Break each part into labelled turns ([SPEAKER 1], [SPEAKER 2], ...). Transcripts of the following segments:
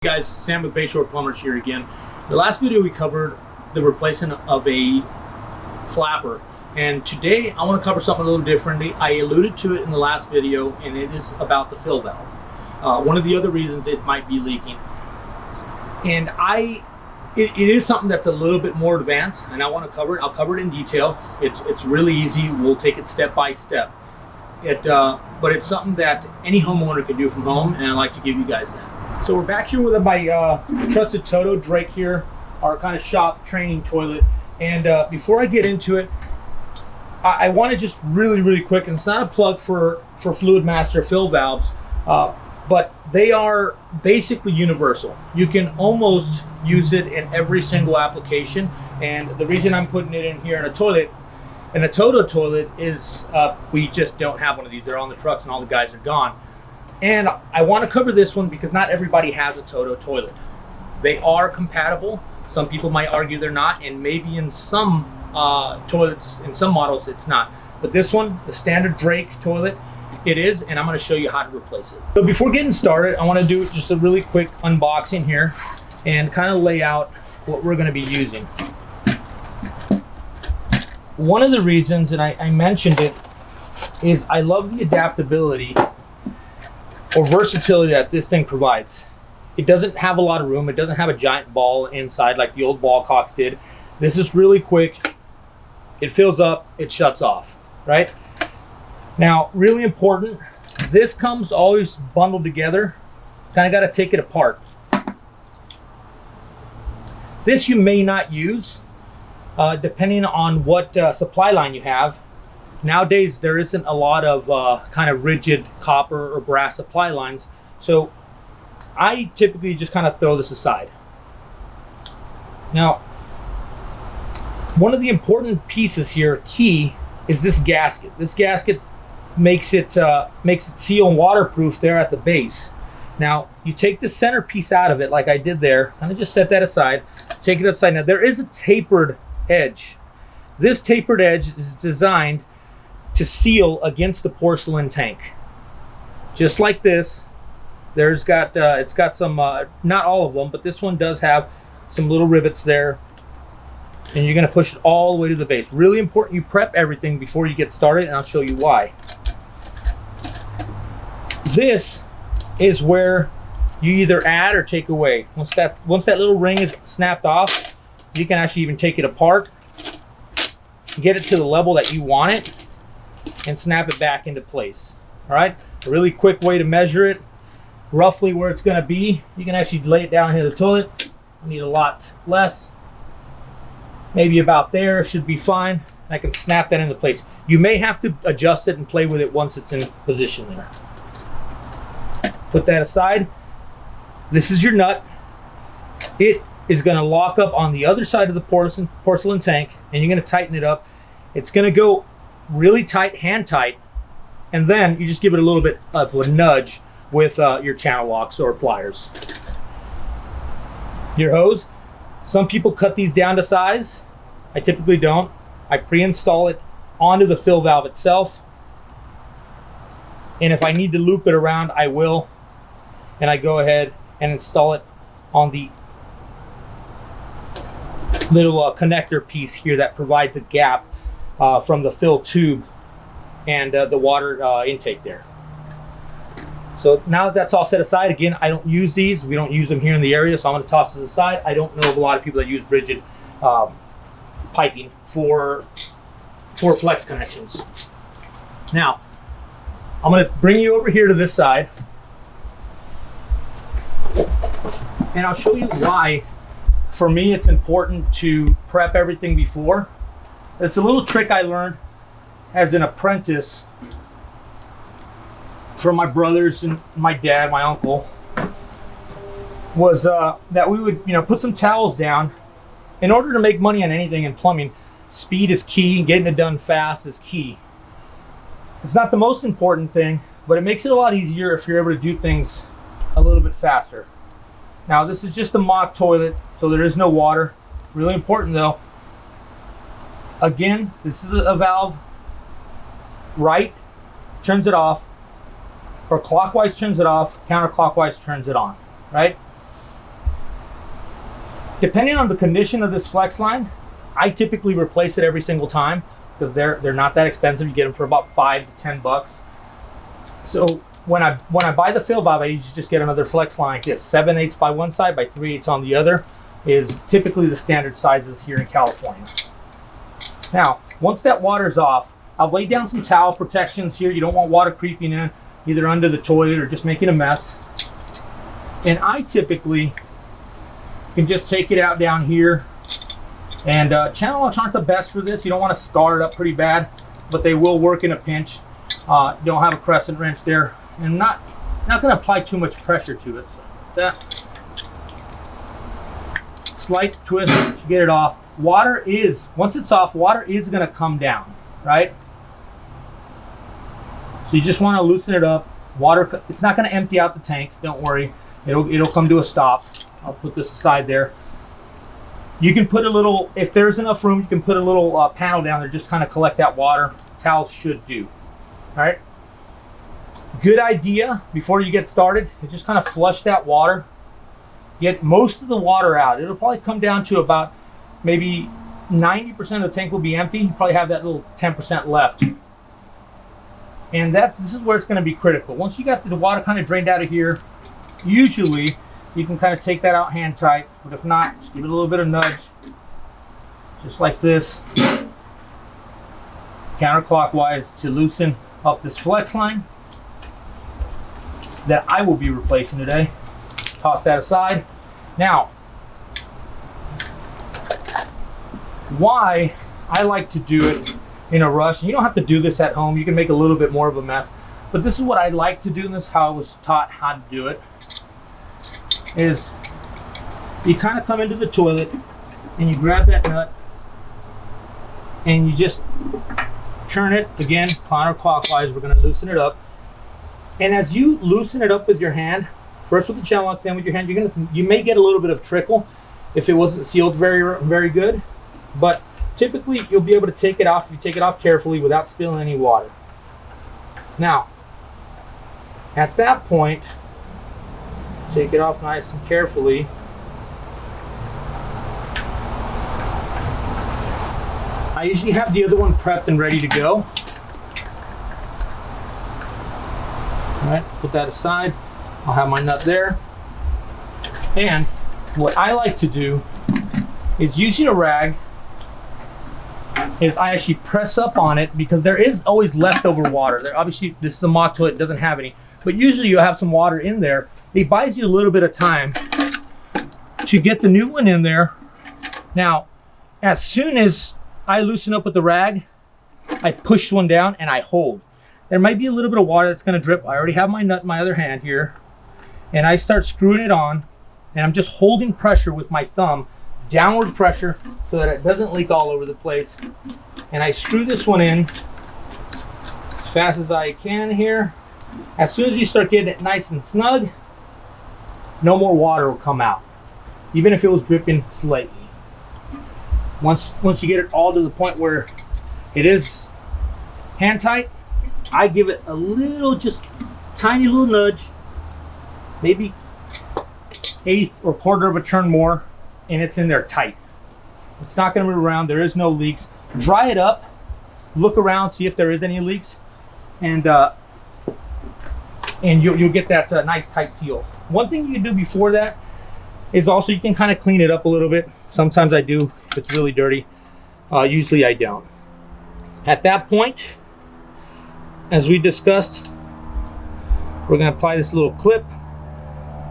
[SPEAKER 1] Hey guys, Sam with Bayshore Plumbers here again. The last video we covered the replacement of a flapper, and today I want to cover something a little differently. I alluded to it in the last video, and it is about the fill valve. One of the other reasons it might be leaking, and it is something that's a little bit more advanced, and I want to cover it. I'll cover it in detail. It's really easy. We'll take it step by step. But it's something that any homeowner can do from home, and I'd like to give you guys that. So we're back here with my trusted Toto Drake here, our kind of shop training toilet. And before I get into it, I want to just really quick, and it's not a plug for Fluid Master fill valves, but they are basically universal. You can almost use it in every single application. And the reason I'm putting it in here in a toilet, in a Toto toilet, is we just don't have one of these. They're on the trucks and all the guys are gone. And I want to cover this one because not everybody has a Toto toilet. They are compatible. Some people might argue they're not, and maybe in some toilets, in some models, it's not. But this one, the standard Drake toilet, it is, and I'm going to show you how to replace it. So before getting started, I want to do just a really quick unboxing here and kind of lay out what we're going to be using. One of the reasons, and I mentioned it, is I love the adaptability or versatility that this thing provides. It doesn't have a lot of room. It doesn't have a giant ball inside like the old ball cocks did. This is really quick. It fills up, it shuts off, right? Now, really important, this comes always bundled together. Kind of got to take it apart. This you may not use depending on what supply line you have. Nowadays, there isn't a lot of kind of rigid copper or brass supply lines, so I typically just kind of throw this aside. Now, one of the important pieces here, key, is this gasket. This gasket makes it seal and waterproof there at the base. Now, you take the center piece out of it, like I did there. Kind of just set that aside. Take it upside. Now, there is a tapered edge. This tapered edge is designed to seal against the porcelain tank, just like this. It's got some, not all of them, but this one does have some little rivets there, and you're going to push it all the way to the base. Really important you prep everything before you get started, and I'll show you why. This is where you either add or take away. Once that little ring is snapped off, you can actually even take it apart, get it to the level that you want it, and snap it back into place. All right, a really quick way to measure it, roughly where it's going to be. You can actually lay it down here in the toilet. I need a lot less, maybe about there should be fine. I can snap that into place. You may have to adjust it and play with it once it's in position there. Put that aside. This is your nut. It is going to lock up on the other side of the porcelain tank, and you're going to tighten it up. It's going to go really tight, hand tight, and then you just give it a little bit of a nudge with your channel locks or pliers. Your hose, some people cut these down to size. I typically don't. I pre-install it onto the fill valve itself, and if I need to loop it around, I will, and I go ahead and install it on the little connector piece here that provides a gap from the fill tube and the water intake there. So now that that's all set aside, again, I don't use these. We don't use them here in the area, so I'm going to toss this aside. I don't know of a lot of people that use rigid piping for flex connections. Now, I'm going to bring you over here to this side, and I'll show you why, for me, it's important to prep everything before. It's a little trick I learned as an apprentice from my brothers and my dad, my uncle, was that we would, put some towels down. In order to make money on anything in plumbing, speed is key. Getting it done fast is key. It's not the most important thing, but it makes it a lot easier if you're able to do things a little bit faster. Now, this is just a mock toilet, so there is no water. Really important though. Again, this is a valve. Right turns it off, or clockwise turns it off, counterclockwise turns it on, right? Depending on the condition of this flex line, I typically replace it every single time because they're not that expensive. You get them for about $5 to $10. So when I buy the fill valve, I usually just get another flex line like this, 7/8 by one side by 3/8 on the other, is typically the standard sizes here in California. Now, once that water's off, I'll lay down some towel protections here. You don't want water creeping in either under the toilet or just making a mess. And I typically can just take it out down here. And channel locks aren't the best for this. You don't want to scar it up pretty bad, but they will work in a pinch. You don't have a crescent wrench there. And not going to apply too much pressure to it. So that slight twist to get it off. Water is, once it's off, water is going to come down, right? So you just want to loosen it up. Water, it's not going to empty out the tank. Don't worry. It'll come to a stop. I'll put this aside there. You can put a little, if there's enough room, you can put a little panel down there, just kind of collect that water. Towels should do. All right. Good idea before you get started is just kind of flush that water. Get most of the water out. It'll probably come down to about maybe 90% of the tank will be empty. You probably have that little 10% left. And this is where it's going to be critical. Once you got the water kind of drained out of here, usually you can kind of take that out hand tight, but if not, just give it a little bit of nudge, just like this, counterclockwise to loosen up this flex line that I will be replacing today. Toss that aside. Now, why I like to do it in a rush, and you don't have to do this at home, you can make a little bit more of a mess, but this is what I like to do, and this is how I was taught how to do it, is you kind of come into the toilet and you grab that nut and you just turn it again counterclockwise. We're going to loosen it up, and as you loosen it up with your hand, first with the channel locks, then with your hand, you may get a little bit of trickle if it wasn't sealed very good, but typically you'll be able to take it off if you take it off carefully without spilling any water. Now, at that point, take it off nice and carefully. I usually have the other one prepped and ready to go. All right, put that aside. I'll have my nut there. And what I like to do is, using a rag, is I actually press up on it because there is always leftover water. There, obviously, this is a mock toilet, it doesn't have any, but usually you'll have some water in there. It buys you a little bit of time to get the new one in there. Now, as soon as I loosen up with the rag, I push one down and I hold. There might be a little bit of water that's going to drip. I already have my nut in my other hand here, and I start screwing it on, and I'm just holding pressure with my thumb, downward pressure, so that it doesn't leak all over the place. And I screw this one in as fast as I can here. As soon as you start getting it nice and snug, no more water will come out, even if it was dripping slightly. Once you get it all to the point where it is hand tight, I give it a little, just tiny little nudge, maybe 1/8 or 1/4 of a turn more, and it's in there tight. It's not going to move around. There is no leaks. Dry it up, look around, see if there is any leaks, and you'll get that nice tight seal. One thing you can do before that is also you can kind of clean it up a little bit. Sometimes I do if it's really dirty. Usually I don't. At that point, as we discussed, we're going to apply this little clip.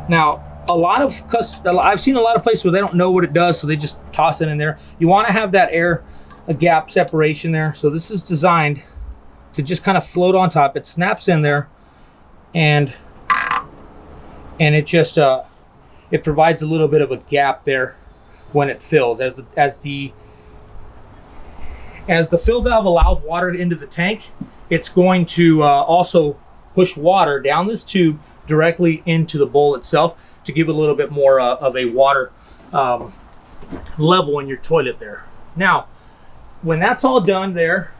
[SPEAKER 1] Now, I've seen a lot of places where they don't know what it does, so they just toss it in there. You want to have that a gap separation there. So this is designed to just kind of float on top. It snaps in there, and it just it provides a little bit of a gap there when it fills. As the fill valve allows water into the tank, it's going to also push water down this tube directly into the bowl itself to give it a little bit more of a water level in your toilet there. Now, when that's all done there,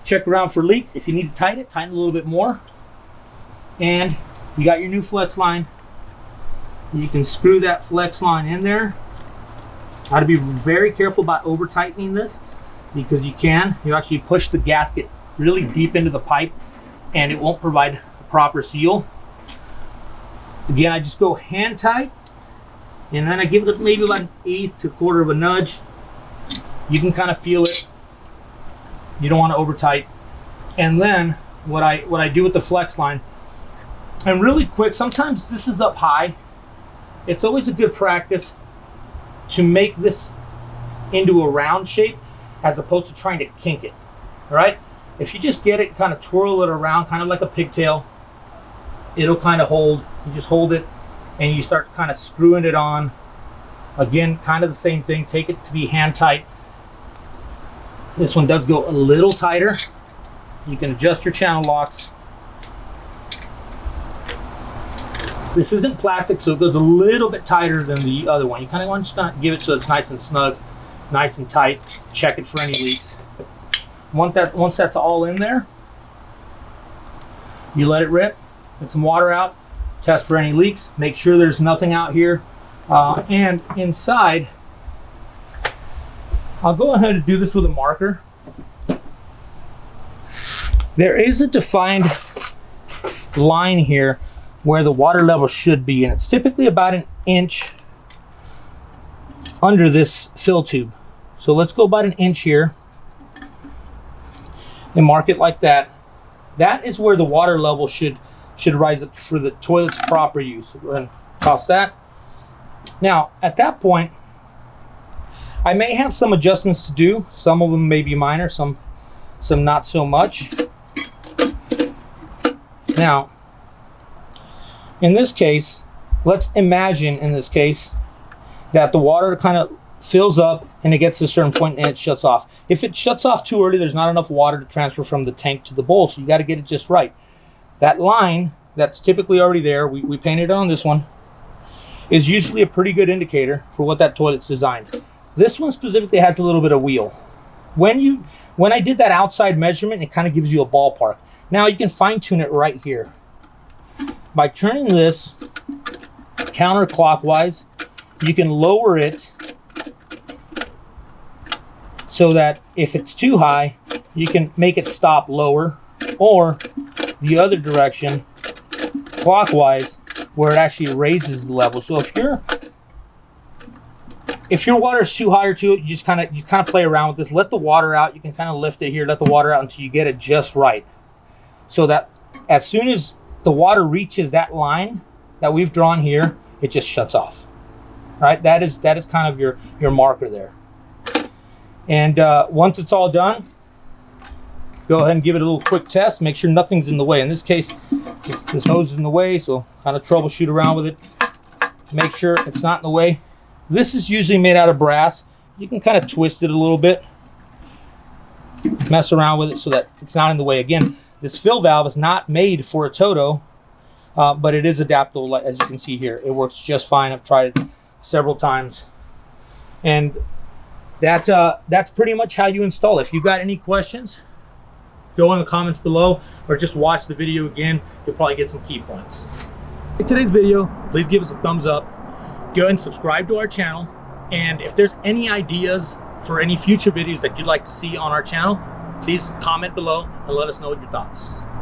[SPEAKER 1] check around for leaks. If you need to tighten it a little bit more. And you got your new flex line. You can screw that flex line in there Got to be very careful about over tightening this, because you actually push the gasket really deep into the pipe and it won't provide a proper seal. Again, I just go hand tight, and then I give it maybe about 1/8 to 1/4 of a nudge. You can kind of feel it. You don't want to over tight. And then what I do with the flex line, and really quick, sometimes this is up high. It's always a good practice to make this into a round shape as opposed to trying to kink it. All right? If you just get it, kind of twirl it around, kind of like a pigtail, it'll kind of hold. You just hold it and you start kind of screwing it on. Again, kind of the same thing. Take it to be hand tight. This one does go a little tighter. You can adjust your channel locks. This isn't plastic, so it goes a little bit tighter than the other one. You kind of want to just give it so it's nice and snug, nice and tight. Check it for any leaks. Once that's all in there, you let it rip. Get some water out. Test for any leaks. Make sure there's nothing out here. And inside, I'll go ahead and do this with a marker. There is a defined line here where the water level should be, and it's typically about 1 inch under this fill tube. So let's go about 1 inch here and mark it like that. That is where the water level should rise up for the toilet's proper use. So go ahead and toss that. Now, at that point, I may have some adjustments to do. Some of them may be minor, some not so much. Now, in this case, let's imagine in this case that the water kind of fills up and it gets to a certain point and it shuts off. If it shuts off too early, there's not enough water to transfer from the tank to the bowl, so you got to get it just right. That line that's typically already there, we painted it on this one, is usually a pretty good indicator for what that toilet's designed. This one specifically has a little bit of wheel. When I did that outside measurement, it kind of gives you a ballpark. Now you can fine tune it right here. By turning this counterclockwise, you can lower it so that if it's too high, you can make it stop lower, or the other direction, clockwise, where it actually raises the level. So if your water is too high or too, you kind of play around with this. Let the water out. You can kind of lift it here, let the water out until you get it just right. So that as soon as the water reaches that line that we've drawn here, it just shuts off. Right? That is kind of your marker there. And once it's all done, go ahead and give it a little quick test. Make sure nothing's in the way. In this case, this hose is in the way, so kind of troubleshoot around with it. Make sure it's not in the way. This is usually made out of brass. You can kind of twist it a little bit, mess around with it so that it's not in the way. Again, this fill valve is not made for a Toto, but it is adaptable, as you can see here. It works just fine. I've tried it several times. And that's pretty much how you install it. If you got any questions, go in the comments below, or just watch the video again. You'll probably get some key points. In today's video, please give us a thumbs up. Go ahead and subscribe to our channel. And if there's any ideas for any future videos that you'd like to see on our channel, please comment below and let us know your thoughts.